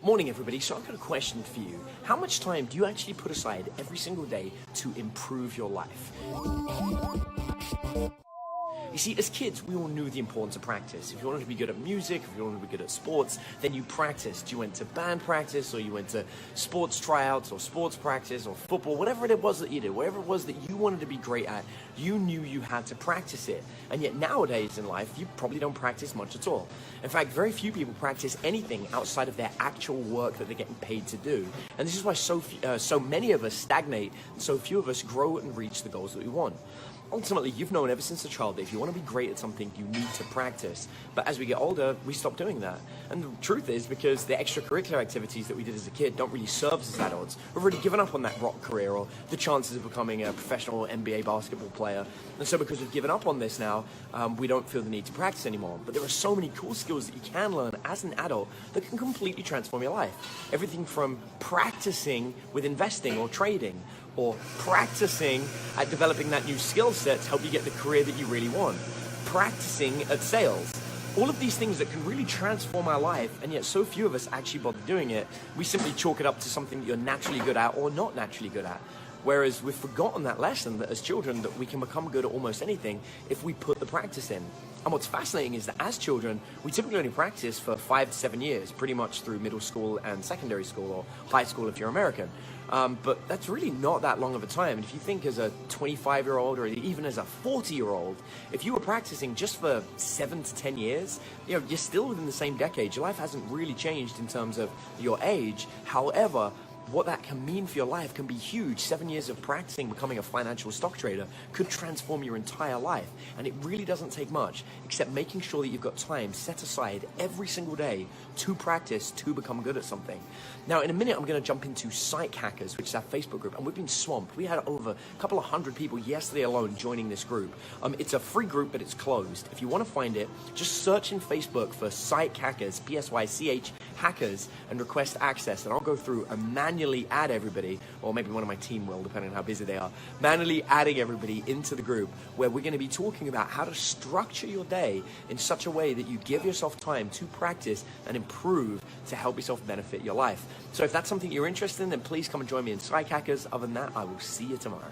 Morning, everybody. So I've got a question for you. How much time do you actually put aside every single day to improve your life? You see, as kids, we all knew the importance of practice. If you wanted to be good at music, if you wanted to be good at sports, then you practiced. You went to band practice, or you went to sports tryouts, or sports practice, or football, whatever it was that you did, whatever it was that you wanted to be great at, you knew you had to practice it. And yet nowadays in life, you probably don't practice much at all. In fact, very few people practice anything outside of their actual work that they're getting paid to do. And this is why so many of us stagnate, and so few of us grow and reach the goals that we want. Ultimately, you've known ever since a child that if you want to be great at something, you need to practice. But as we get older, we stop doing that. And the truth is because the extracurricular activities that we did as a kid don't really serve us as adults. We've already given up on that rock career or the chances of becoming a professional NBA basketball player. And so because we've given up on this now, we don't feel the need to practice anymore. But there are so many cool skills that you can learn as an adult that can completely transform your life. Everything from practicing with investing or trading, or practicing at developing that new skill set to help you get the career that you really want. Practicing at sales. All of these things that can really transform our life, and yet so few of us actually bother doing it. We simply chalk it up to something that you're naturally good at or not naturally good at. Whereas we've forgotten that lesson that as children that we can become good at almost anything if we put the practice in. And what's fascinating is that as children, we typically only practice for 5 to 7 years, pretty much through middle school and secondary school, or high school if you're American. But that's really not that long of a time. And if you think as a 25-year-old or even as a 40-year-old, if you were practicing just for 7 to 10 years, you're still within the same decade. Your life hasn't really changed in terms of your age. However, what that can mean for your life can be huge. 7 years of practicing becoming a financial stock trader could transform your entire life. And it really doesn't take much, except making sure that you've got time set aside every single day to practice, to become good at something. Now, in a minute, I'm going to jump into Psych Hackers, which is our Facebook group, and we've been swamped. We had over a couple of hundred people yesterday alone joining this group. It's a free group, but it's closed. If you want to find it, just search in Facebook for Psych Hackers, P-S-Y-C-H Hackers, and request access, and I'll go through and manually add everybody, or maybe one of my team will, depending on how busy they are, manually adding everybody into the group, where we're going to be talking about how to structure your day in such a way that you give yourself time to practice and improve to help yourself benefit your life. So if that's something you're interested in, then please come and join me in Psych Hackers. Other than that, I will see you tomorrow.